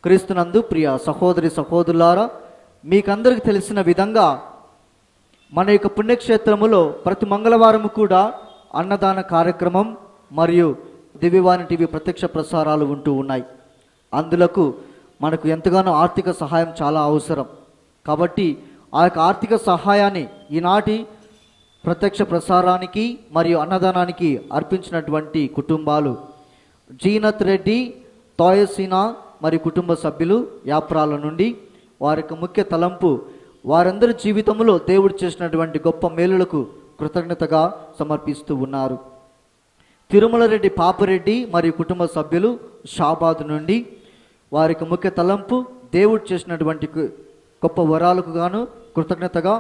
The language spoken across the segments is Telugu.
క్రీస్తునందు ప్రియ సహోదరి సహోదరులారా, మీకందరికి తెలిసిన విధంగా మన యొక్క పుణ్యక్షేత్రములో ప్రతి మంగళవారం కూడా అన్నదాన కార్యక్రమం మరియు దివ్యవాణి టీవీ ప్రత్యక్ష ప్రసారాలు ఉంటూ ఉన్నాయి. అందులకు మనకు ఎంతగానో ఆర్థిక సహాయం చాలా అవసరం. కాబట్టి ఆ యొక్క ఆర్థిక సహాయాన్ని ఈనాటి ప్రత్యక్ష ప్రసారానికి మరియు అన్నదానానికి అర్పించినటువంటి కుటుంబాలు జీనత్ రెడ్డి, తోయసీనా మరియు కుటుంబ సభ్యులు యాప్రాల నుండి వారి యొక్క ముఖ్య తలంపు వారందరి జీవితంలో దేవుడు చేసినటువంటి గొప్ప మేలులకు కృతజ్ఞతగా సమర్పిస్తూ ఉన్నారు. తిరుమల రెడ్డి పాపరెడ్డి మరియు కుటుంబ సభ్యులు షాబాద్ నుండి వారికి ముఖ్య తలంపు దేవుడు చేసినటువంటి గొప్ప వరాలకు గాను కృతజ్ఞతగా,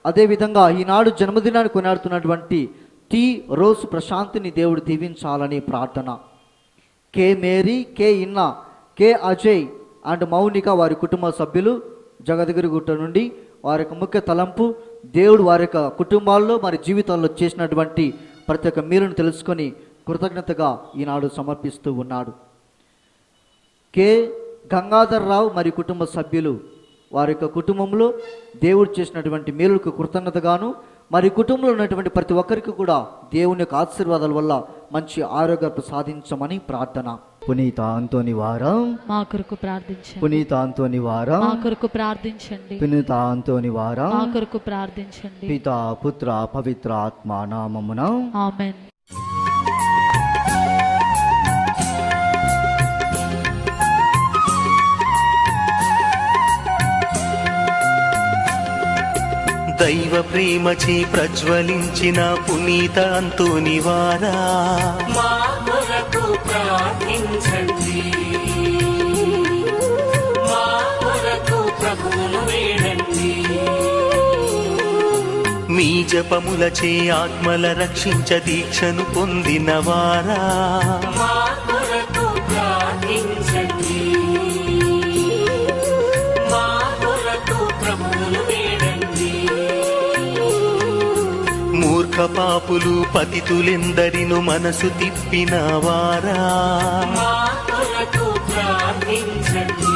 అదేవిధంగా ఈనాడు జన్మదినాన్ని కొనాడుతున్నటువంటి టి రోజ్ ప్రశాంతిని దేవుడు దీవించాలని ప్రార్థన. కే మేరీ, కే ఇన్నా, కే అజయ్ అండ్ మౌనిక వారి కుటుంబ సభ్యులు జగదగిరిగుట్ట నుండి వారి యొక్క ముఖ్య తలంపు దేవుడు వారి యొక్క కుటుంబాల్లో మరి జీవితంలో చేసినటువంటి ప్రతి ఒక్క మేలును తెలుసుకొని కృతజ్ఞతగా ఈనాడు సమర్పిస్తూ ఉన్నాడు. కె గంగాధర్ రావు మరియు కుటుంబ సభ్యులు వారి యొక్క కుటుంబంలో దేవుడు చేసినటువంటి మేలుకు కృతజ్ఞతగాను మరి కుటుంబంలో ఉన్నటువంటి ప్రతి ఒక్కరికి కూడా దేవుని యొక్క ఆశీర్వాదాల వల్ల మంచి ఆరోగ్యం ప్రసాదించమని ప్రార్థన. పునీత అంతోని వారం మా కొరకు ప్రార్థించండి. పునీత అంతోని వారం మా కొరకు ప్రార్థించండి. పునీత అంతోని వారం మా కొరకు ప్రార్థించండి. పితా పుత్ర పవిత్ర ఆత్మ నామమున ఆమేన్. దైవ ప్రేమచే ప్రజ్వలించిన పునీత అంతోని వారా మా కొరకు ప్రార్థించండి. మా కొరకు ప్రభువును వేడండి. మీ జపములచే ఆత్మల రక్షించ దీక్షను పొందిన వారా మా కొరకు ప్రార్థించండి. మా కొరకు ప్రభువును వేడండి. మూర్ఖ పాపులు పతితులెందరిను మనసు తిప్పిన వారా మా కొరకు ప్రార్థించండి.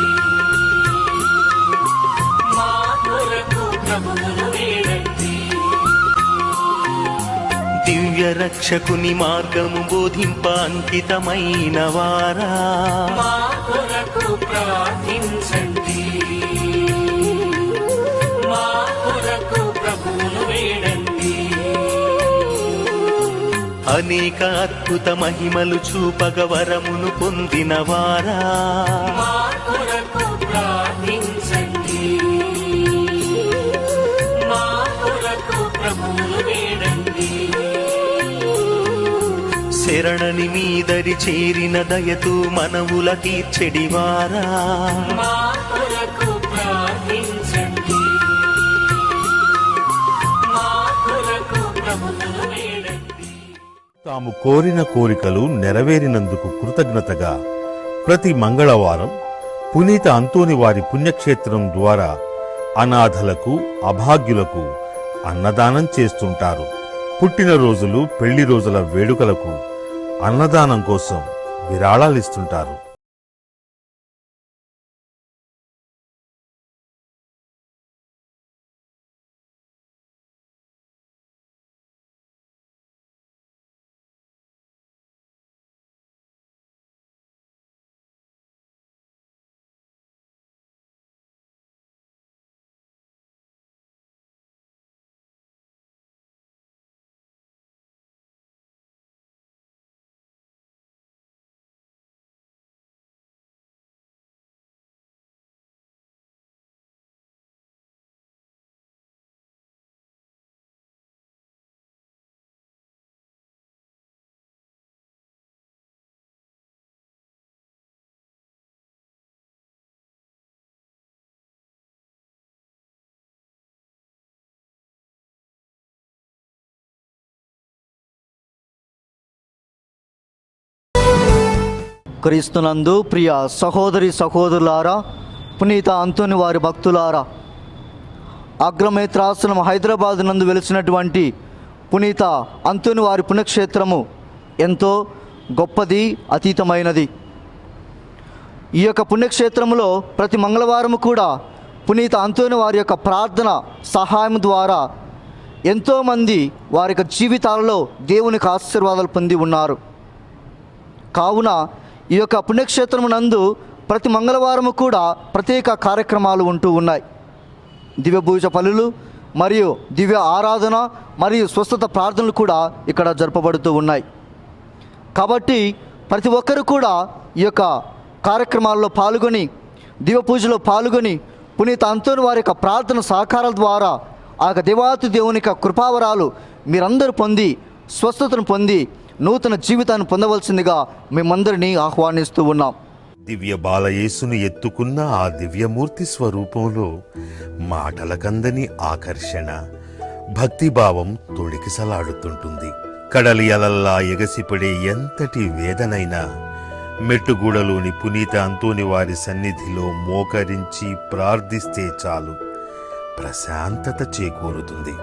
మా కొరకు ప్రభువును వేడండి. దివ్య రక్షకుని మార్గము బోధింప అంకితమైన వారా మా కొరకు ప్రార్థించండి. మా కొరకు ప్రభువును వేడండి. అనేక అద్భుత మహిమలు చూపగ వరమును పొందిన వారా మా కొరకు ప్రార్థించండి. మా కొరకు ప్రభువును వేడండి. శరణని మీదరి చేరిన దయతో మనవుల తీర్చెడివారా మా కొరకు ప్రార్థించండి. మా కొరకు ప్రభువును వేడండి. తాము కోరిన కోరికలు నెరవేరినందుకు కృతజ్ఞతగా ప్రతి మంగళవారం పునీత అంతోని వారి పుణ్యక్షేత్రం ద్వారా అనాథలకు, అభాగ్యులకు అన్నదానం చేస్తుంటారు. పుట్టినరోజులు, పెళ్లి రోజుల వేడుకలకు అన్నదానం కోసం విరాళాలిస్తుంటారు. క్రీస్తునందు ప్రియ సహోదరి సహోదరులారా, పునీత అంతోని వారి భక్తులారా, అగ్రమేత్రాసనం హైదరాబాద్ నందు వెలిసినటువంటి పునీత అంతోని వారి పుణ్యక్షేత్రము ఎంతో గొప్పది, అతీతమైనది. ఈ యొక్క పుణ్యక్షేత్రంలో ప్రతి మంగళవారం కూడా పునీత అంతోని వారి యొక్క ప్రార్థన సహాయం ద్వారా ఎంతోమంది వారి యొక్క జీవితాలలో దేవునికి ఆశీర్వాదాలు పొంది ఉన్నారు. కావున ఈ యొక్క పుణ్యక్షేత్రం నందు ప్రతి మంగళవారం కూడా ప్రత్యేక కార్యక్రమాలు ఉంటూ ఉన్నాయి. దివ్య పూజ పనులు మరియు దివ్య ఆరాధన మరియు స్వస్థత ప్రార్థనలు కూడా ఇక్కడ జరపబడుతూ ఉన్నాయి. కాబట్టి ప్రతి ఒక్కరు కూడా ఈ యొక్క కార్యక్రమాల్లో పాల్గొని దివ్య పూజలో పాల్గొని పునీత అంతోని వారి యొక్క ప్రార్థన సహకారాల ద్వారా ఆ యొక్క దేవాతి దేవుని యొక్క కృపావరాలు మీరందరూ పొంది స్వస్థతను పొంది నూతన జీవితాన్ని పొందవలసిందిగా మేమందరినీ ఆహ్వానిస్తూ ఉన్నాం. దివ్య బాలయేసును ఎత్తుకున్న ఆ దివ్యమూర్తి స్వరూపంలో మాటలకందని ఆకర్షణ, భక్తిభావం తొణికిసలాడుతుంటుంది. కడలి అలల్లా ఎగసిపడే ఎంతటి వేదనైనా మెట్టుగూడలోని పునీత అంతోని వారి సన్నిధిలో మోకరించి ప్రార్థిస్తే చాలు ప్రశాంతత చేకూరుతుంది.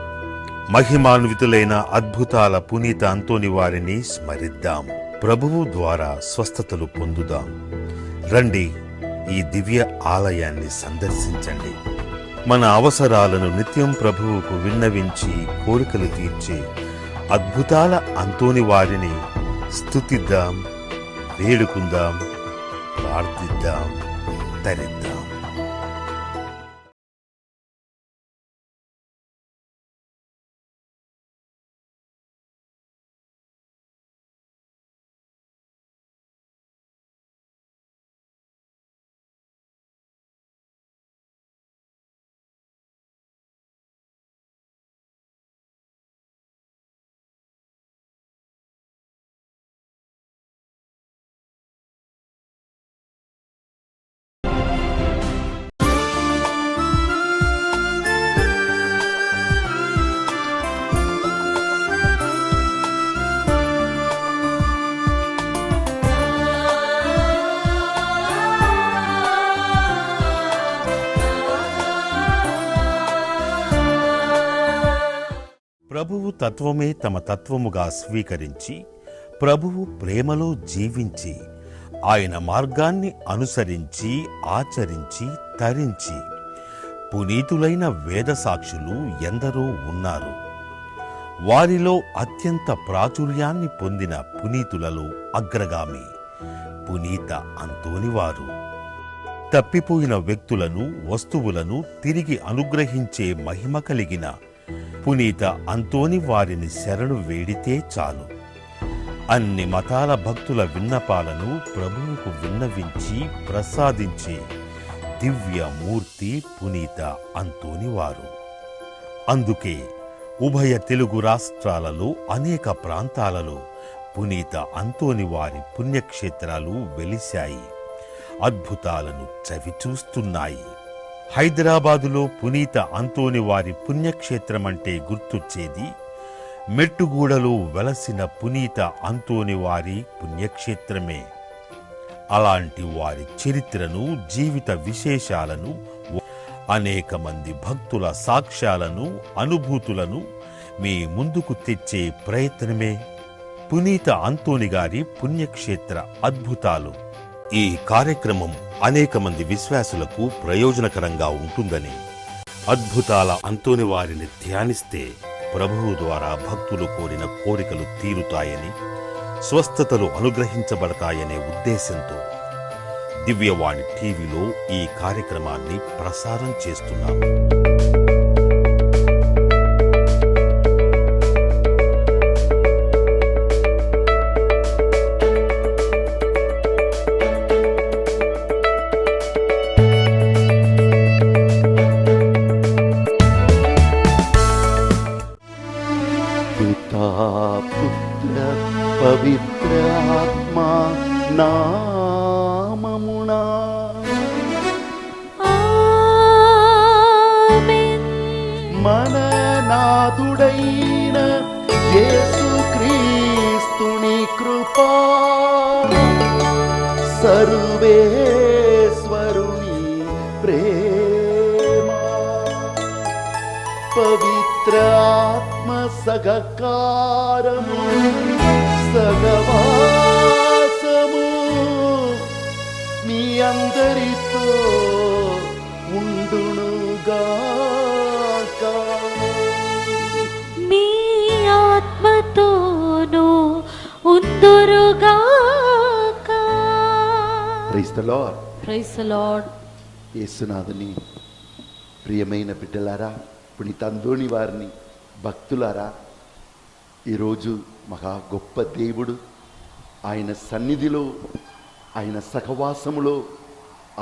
మహిమాన్వితులైన అద్భుతాల పునీత అంతోని వారిని స్మరిద్దాం. ప్రభువు ద్వారా స్వస్థతలు పొందుదాం. రండి, ఈ దివ్య ఆలయాన్ని సందర్శించండి. మన అవసరాలను నిత్యం ప్రభువుకు విన్నవించి కోరికలు తీర్చే అద్భుతాల అంతోని వారిని స్తుతిద్దాం, వేడుకుందాం, ప్రార్థిద్దాం, తరిద్దాం. ప్రభువు తత్వమే తమ తత్వముగా స్వీకరించి ప్రభువు ప్రేమలో జీవించి ఆయన మార్గాన్ని అనుసరించి ఆచరించి తరించి పునీతులైన వేదసాక్షులు ఎందరో ఉన్నారు. వారిలో అత్యంత ప్రాచుర్యాన్ని పొందిన పునీతులలో అగ్రగామి పునీత అంతోనివారు. తప్పిపోయిన వ్యక్తులను, వస్తువులను తిరిగి అనుగ్రహించే మహిమ కలిగిన పునీత అంతోని వారిని శరణు వేడితే చాలు అన్ని మతాల భక్తుల విన్నపాలను ప్రభువుకు విన్నవించి ప్రసాదించే దివ్య మూర్తి పునీత అంతోని వారు. అందుకే ఉభయ తెలుగు రాష్ట్రాలలో అనేక ప్రాంతాలలో పునీత అంతోని వారి పుణ్యక్షేత్రాలు వెలిశాయి, అద్భుతాలను చవిచూస్తున్నాయి. హైదరాబాదులో పునీత అంతోని వారి పుణ్యక్షేత్రమంటే గుర్తొచ్చేది మెట్టుగూడలో వెలసిన పునీత అంతోని వారి పుణ్యక్షేత్రమే. అలాంటి వారి చరిత్రను, జీవిత విశేషాలను, అనేక మంది భక్తుల సాక్ష్యాలను, అనుభూతులను మీ ముందుకు తెచ్చే ప్రయత్నమే పునీత అంతోని గారి పుణ్యక్షేత్ర అద్భుతాలు. ఈ కార్యక్రమం అనేక మంది విశ్వాసులకు ప్రయోజనకరంగా ఉంటుందని, అద్భుతాల అంతోని వారిని ధ్యానిస్తే ప్రభువు ద్వారా భక్తులు కోరిన కోరికలు తీరుతాయని, స్వస్థతలు అనుగ్రహించబడతాయనే ఉద్దేశంతో దివ్యవాణి టీవీలో ఈ కార్యక్రమాన్ని ప్రసారం చేస్తున్నాం. పుత్ర పవిత్ర ఆత్మా నామమునా మన నాథుడైన యేసుక్రీస్తుని కృపా, సర్వేశ్వరుని ప్రేమ, పవిత్ర ఆత్మ సహకారము, సహవాసము మీ అందురుగాక. Praise the lord. Praise the lord. యేసునాథుని ప్రియమైన బిడ్డలారా, పునీత అంద్రోని వారిని భక్తులారా, ఈరోజు మహా గొప్ప దేవుడు ఆయన సన్నిధిలో, ఆయన సహవాసములో,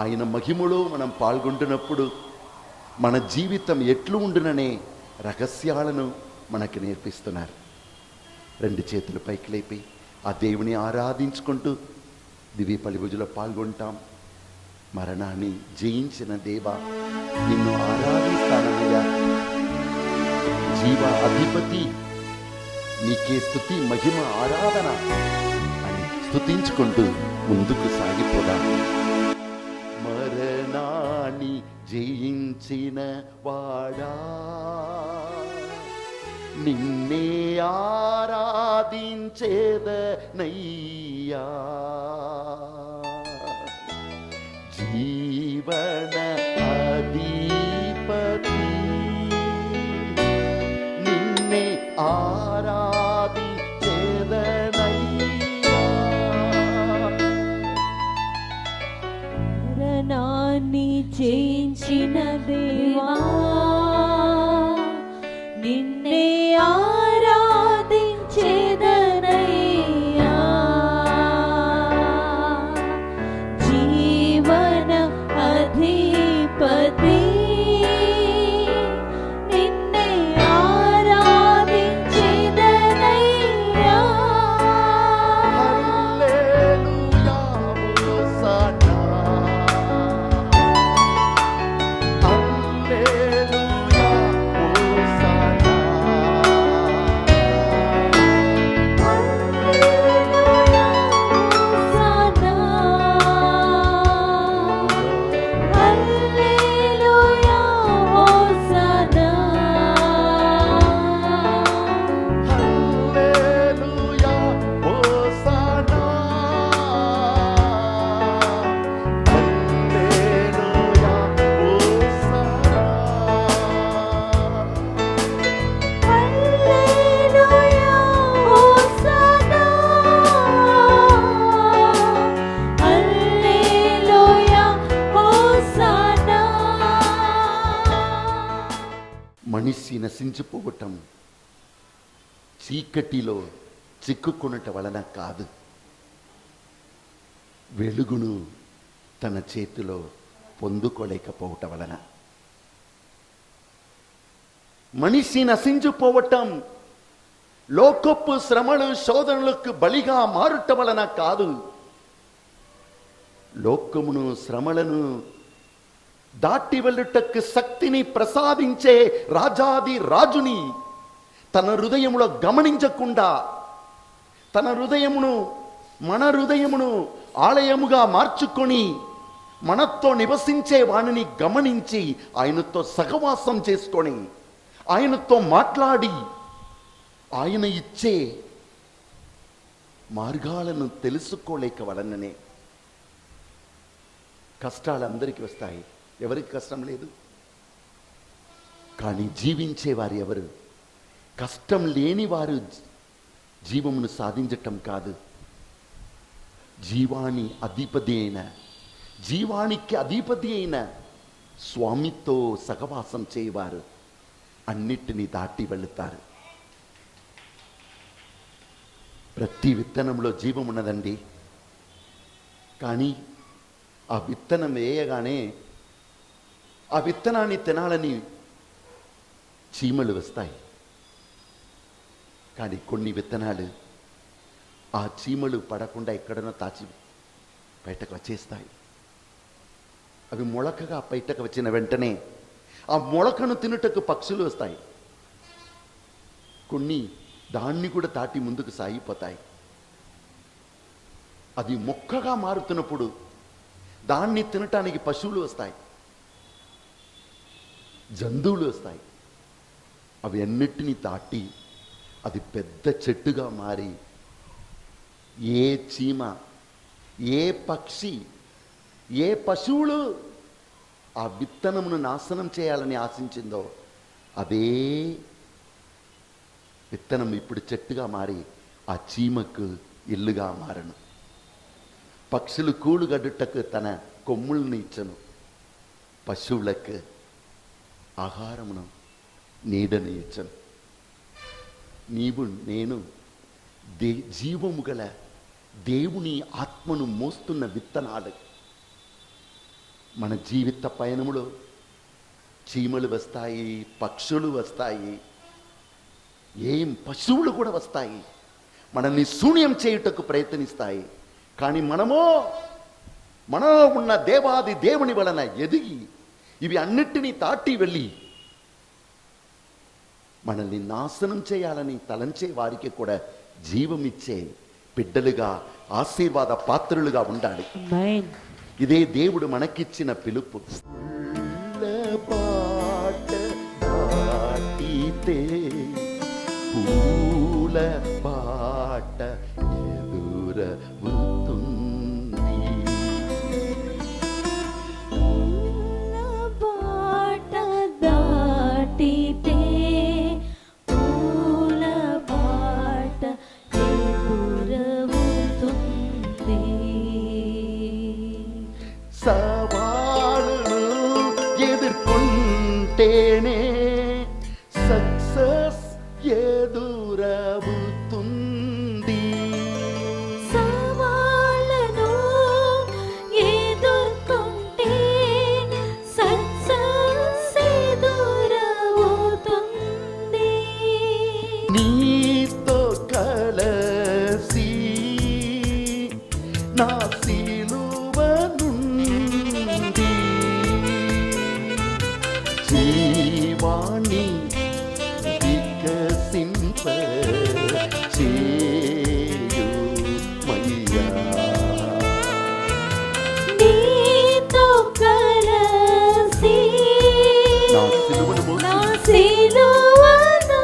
ఆయన మహిమలో మనం పాల్గొంటున్నప్పుడు మన జీవితం ఎట్లు ఉండుననే రహస్యాలను మనకు నేర్పిస్తున్నారు. రెండు చేతులు పైకి లేపి ఆ దేవుని ఆరాధించుకుంటూ దివ్య పలిభుజలో పాల్గొంటాం. మరణాన్ని జయించిన దేవా, నిన్ను ఆరాధిస్తానయ్యా. జీవ అధిపతి, నీకే స్తుతి మహిమ ఆరాధన అని స్తుతించుకుంటూ ముందుకు సాగిపోదాం. మరణాన్ని జయించిన వాడా, నిన్నే ఆరాధించేదనయ్యా. జీవన అధిపతి, నిన్నే ఆరాధించేదనయ్యా. మరణాన్ని జయించిన దేవా, నిన్నే ఆరాధించేదనయ్యా. జీవన అధిపతి, నిన్నే ఆరాధించేదనయ్యా. హల్లెలూయా, హోసన్నా. హల్లెలూయా, హోసన్నా. హల్లెలూయా, హోసన్నా. హల్లెలూయా, హోసన్నా. హల్లెలూయా, హోసన్నా. హల్లెలూయా, హోసన్నా. హల్లెలూయా, హోసన్నా. హల్లెలూయా, హోసన్నా. మనిషి నశించిపోవటం చీకటిలో చిక్కుకొనుట వలన కాదు, వెలుగును తన చేతిలో పొందుకోలేకపోవటం వలన. మనిషి నశించిపోవటం లోకపు శ్రమలు శోధనలకు బలిగా మారుట వలన కాదు, లోకమును శ్రమలను దాటి వెళ్ళుటకు శక్తిని ప్రసాదించే రాజాది రాజుని తన హృదయములో గమనించకుండా, తన హృదయమును, మన హృదయమును ఆలయముగా మార్చుకొని మనతో నివసించే వాణిని గమనించి ఆయనతో సహవాసం చేసుకొని ఆయనతో మాట్లాడి ఆయన ఇచ్చే మార్గాలను తెలుసుకోలేక వలననే కష్టాలు అందరికీ వస్తాయి. ఎవరికి కష్టం లేదు? కానీ జీవించే వారు ఎవరు? కష్టం లేని వారు జీవమును సాధించటం కాదు, జీవానికి అధిపతి అయిన స్వామితో సహవాసం చేయవారు అన్నిటినీ దాటి వెళుతారు. ప్రతి విత్తనంలో జీవం ఉన్నదండి. కానీ ఆ విత్తనం వేయగానే ఆ విత్తనాన్ని తినాలని చీమలు వస్తాయి. కానీ కొన్ని విత్తనాలు ఆ చీమలు పడకుండా ఎక్కడనో తాచి బయటకు వచ్చేస్తాయి. అవి మొలకగా బయటకు వచ్చిన వెంటనే ఆ మొలకను తినుటకు పక్షులు వస్తాయి. కొన్ని దాన్ని కూడా దాటి ముందుకు సాగిపోతాయి. అది మొక్కగా మారుతున్నప్పుడు దాన్ని తినటానికి పశువులు వస్తాయి, జంతువులు వస్తాయి. అవి అన్నిటినీ దాటి అది పెద్ద చెట్టుగా మారి ఏ చీమ, ఏ పక్షి, ఏ పశువులు ఆ విత్తనమును నాశనం చేయాలని ఆశించిందో అదే విత్తనం ఇప్పుడు చెట్టుగా మారి ఆ చీమకు ఇల్లుగా మారను. పక్షులు కూడుగడుటకు తన కొమ్ములను ఇచ్చను, పశువులకు ఆహారమును నీడను ఇచ్చను. నీవు నేను జీవము గల దేవుని ఆత్మను మోస్తున్న విత్తనాలు. మన జీవిత పయనములో చీమలు వస్తాయి, పక్షులు వస్తాయి, పశువులు కూడా వస్తాయి, మనల్ని శూన్యం చేయుటకు ప్రయత్నిస్తాయి. కానీ మనలో ఉన్న దేవాది దేవుని వలన ఎదిగి ఇవి అన్నిటినీ దాటి వెళ్ళి మనల్ని నాశనం చేయాలని తలంచే వారికి కూడా జీవమిచ్చే బిడ్డలుగా, ఆశీర్వాద పాత్రులుగా ఉండాలి. ఇదే దేవుడు మనకిచ్చిన పిలుపు. పూల పాట ఎదురవుతుంది, పాట దాటితే పూల పాట ఎదురవుతుంది. సవాలును ఎదుర్కొంటేనే సక్సెస్ ఎదురవుతుంది. సవాళ్ళను ఎదుర్కొంటే సక్సెస్ ఎదురవుతుంది. నీతో కలసి నా సిలువ నుండి జీవాన్ని వికసింప చేయుమయ్యా. నీతో కలసి నా సిలువను మోసి నా సిలువను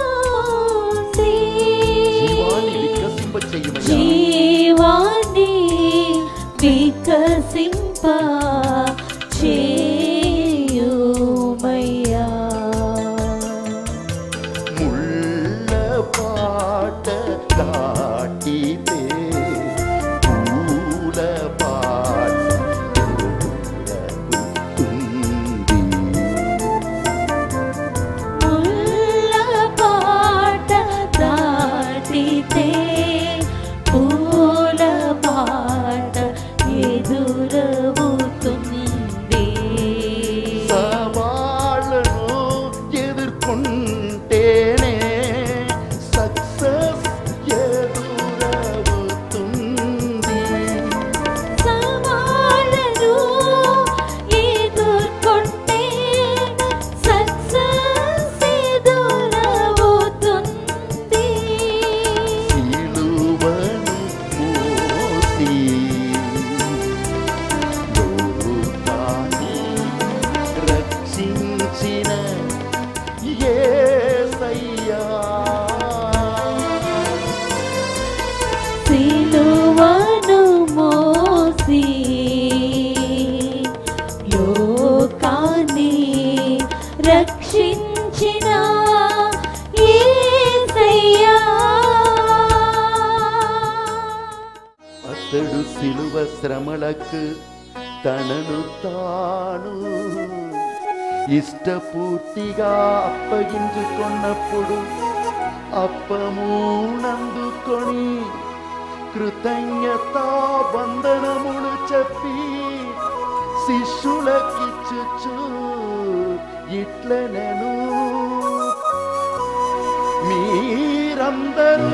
జీవాన్ని వికసింప చేయుమయ్యా. జీవాన్ని వికసింప చేయుమయ్యా. ముళ్ళ పాట దాటితే పూల పాట ఎదురవుతుంది. ముళ్ళ పాట దాటితే పూల పాట ఎదురవుతుంది. సవాళ్ళను ఎదుర్కొంటేనే సక్సెస్ ఎదురవుతుంది. సవాళ్ళను ఎదుర్కొంటే సక్సెస్ ఎదురవుతుంది. సిలువను మోసి లోకాన్ని రక్షించిన యేసయ్యా. సిలువను మోసి లోకాన్ని రక్షించిన యేసయ్యా. అతడు సిలువ శ్రమలకు తనను తాను ఇష్టపూర్తిగా అప్పగించుకున్నప్పుడు అప్పమునందుకొని కృతజ్ఞతా వందనములు చెప్పి శిష్యులకిచ్చుచు ఇట్లనెను, మీరందరూ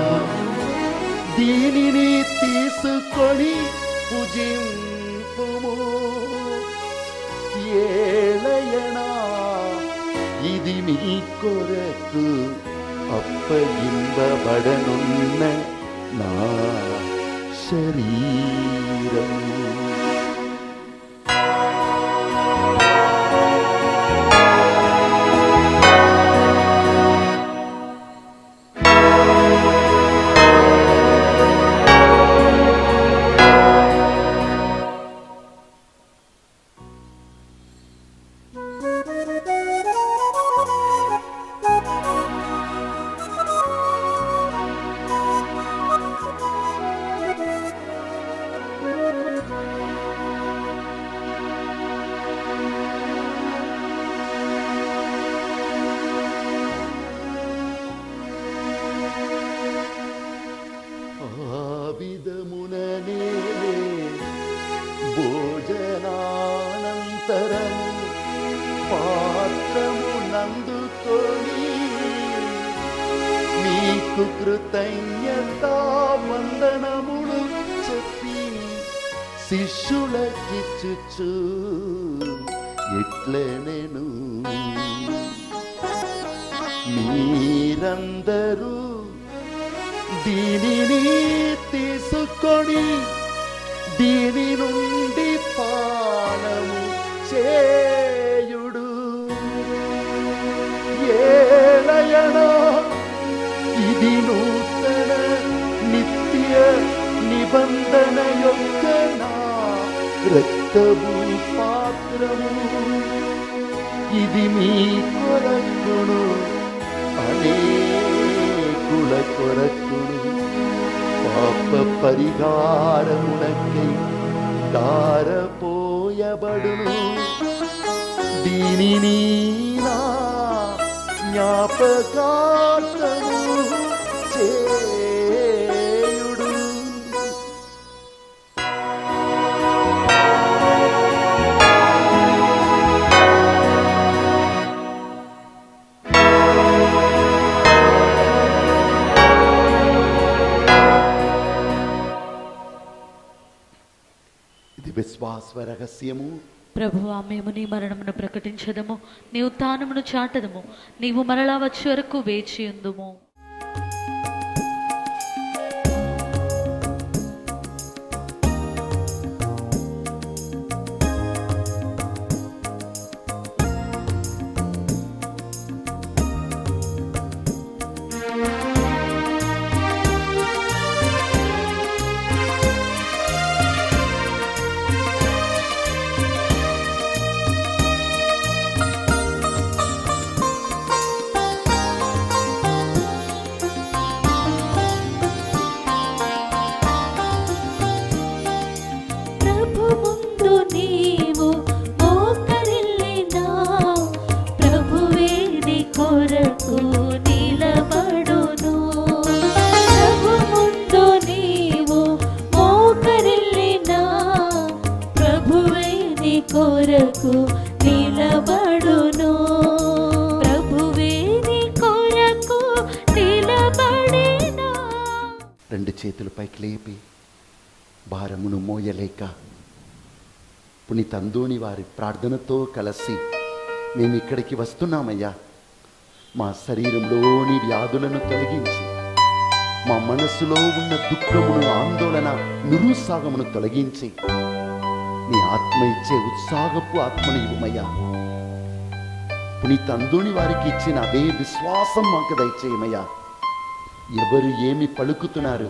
దీనిని తీసుకొని పూజింపుము, ఏలయనా ఇది మీ కొరకు అప్పగింపబడనున్న నా శరీరం. భోజనానంతరము పాత్రము నందుకొని మీకు కృతజ్ఞత వందనములు చెప్పి శిష్యులకిచ్చుచు ఇట్లనెను, మీరందరూ దీనిని తీసుకొని దీని నుండి పానము చేయుడు. ఏలయనా ఇది నూతన నిత్య నిబంధన యొక్క నా రక్తము పాత్రము, ఇది మీ కొరకును అనేకుల కొరకును పాప పరిహారమునకై దారపోయబడును. దీనిని నా జ్ఞాపకార్థము చేయుడు. ఇది విశ్వాస రహస్యము. ప్రభువా, మేము నీ మరణమును ప్రకటించదము, నీ ఉత్థానమును చాటదము, నీవు మరలా వచ్చే వరకు వేచి ఉందుము. కొరకు నిలబడును, ప్రభువే నీ కొరకు నిలబడెను. రెండు చేతులు పైకి లేపి భారమును మోయలేక పునీత అందోని వారి ప్రార్థనతో కలిసి మేము ఇక్కడికి వస్తున్నామయ్యా. మా శరీరంలోని వ్యాధులను తొలగించి, మా మనస్సులో ఉన్న దుఃఖమును, ఆందోళన, నిరుత్సాహమును తొలగించి నీ ఆత్మ ఇచ్చే ఉత్సాహపు ఆత్మను ఇవ్వమయ్యా. పునీత అందోని వారికి ఇచ్చిన అదే విశ్వాసం మాకు దయచేయమయ్యా. ఎవరు ఏమి పలుకుతున్నారు,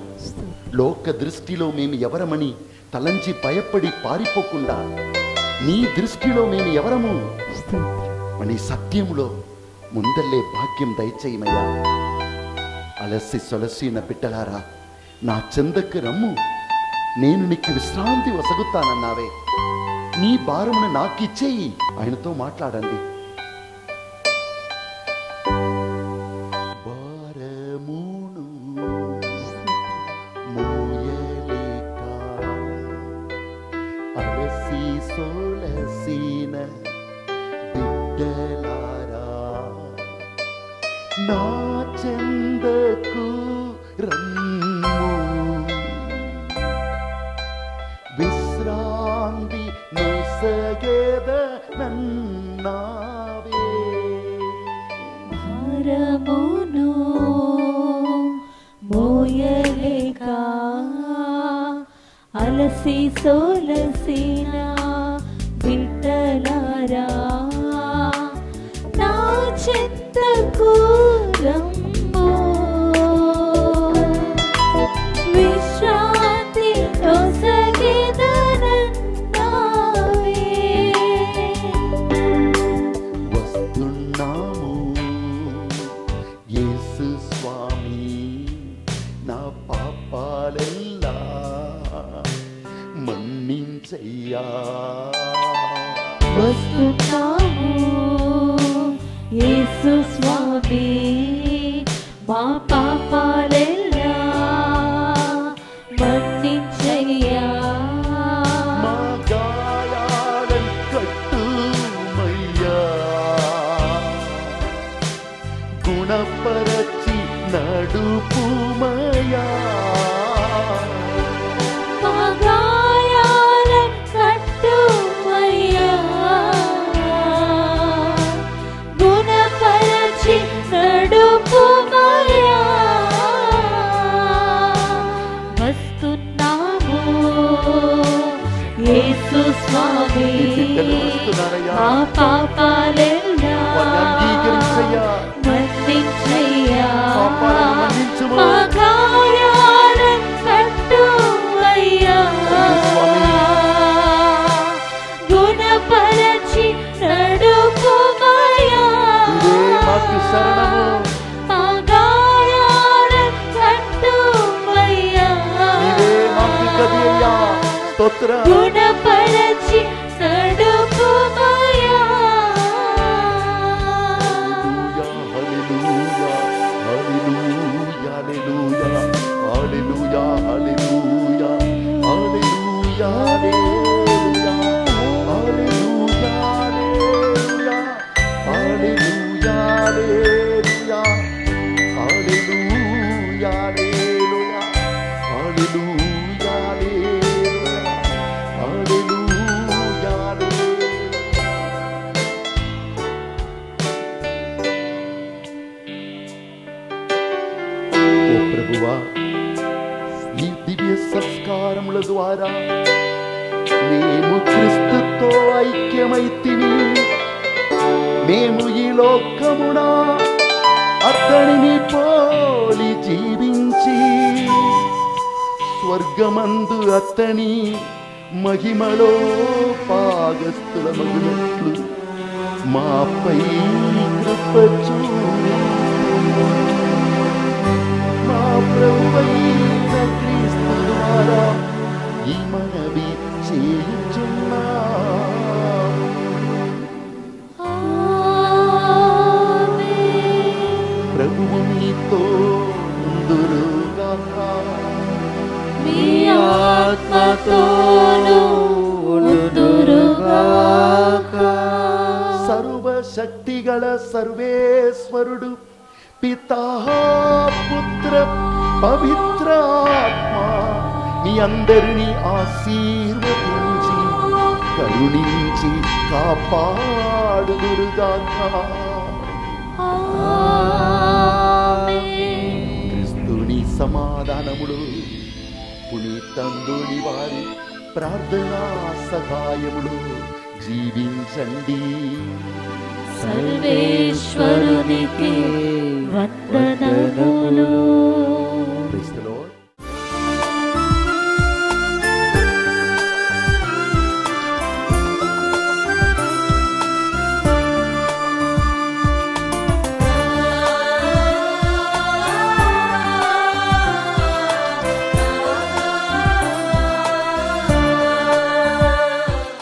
లోక దృష్టిలో మేము ఎవరమని తలంచి భయపడి పారిపోకుండా నీ దృష్టిలో మేము ఎవరము అని సత్యములో ముందల్లే భాగ్యం దయచేయమయ్యా. అలసి సొలసిన బిడ్డలారా, నా చెందకు రమ్ము, నేను నీకు విశ్రాంతి వసగుతానన్నావే, నీ భారమును నాకిచ్చేయి. ఆయనతో మాట్లాడండి. భారమును మోయలేక అలసి సొలసిన బిడ్డలారా, నా చెందకు రమ్ము, విశ్రాంతి నొసగెదనన్నావే. భారమును మోయలేక అలసి సొలసిన బిడ్డలారా, నా చెంతకు రమ్ము, విశ్రాంతి నొసగెదనన్నావే. వస్తున్నాము యేసు స్వామి, నా పాపాలెల్లా మన్నించయ్యా. వస్తున్నాము యేసు స్వామి, మా పాపాలెల్లా మన్నించయ్యా. స్వామి నీ బిడ్డలు వస్తున్నారయ్యా. మా పాపాలెల్లా వారిని అంగీకరించయ్యా. మన్నించయ్యా పాపాలను మన్నించుము. మా గాయాలను కట్టువయ్యా స్వామి. గుణపరచి నడుపుమయ్యా ఇదే మాకు శరణము. మా గాయాలను కట్టువయ్యా ఇదే మాకు గది అయ్యా. స్తోత్రం. గుణపరచి నడుపుమయ్యా హల్లెలూయా, హల్లెలూయా, హల్లెలూయా, హల్లెలూయా, హల్లెలూయా, హల్లెలూయా, హల్లెలూయా, హల్లెలూయా, హల్లెలూయా, హల్లెలూయా, హల్లెలూయా, హల్లెలూయా, హల్లెలూయా, హల్లెలూయా. ఓ ప్రభువా, ఈ దివ్య సంస్కారముల ద్వారా మేము క్రీస్తుతో ఐక్యమైతిని. మేము ఈ లోకమున అతనిని పోలి జీవించి స్వర్గమందు అతని మహిమలో పాగస్థులమగునట్లు మాపై కృప చూపు. మా ప్రభువైన క్రీస్తు ద్వారా ఈ మనవి చేయుచున్నాము. ప్రభువు మీతో ఉందురుగాక. మీ ఆత్మతోను ఉందురుగాక. సర్వశక్తిగల సర్వేశ్వరుడు పితా పుత్ర పవిత్ర ఆత్మ మీ అందరినీ ఆశీర్వదించి కరుణించి కాపాడుదురుగాక. క్రీస్తుని సమాధానములు పునీతందుని వారి ప్రార్థనా సహాయములు జీవించండి. సర్వేశ్వరునికి వందనములు.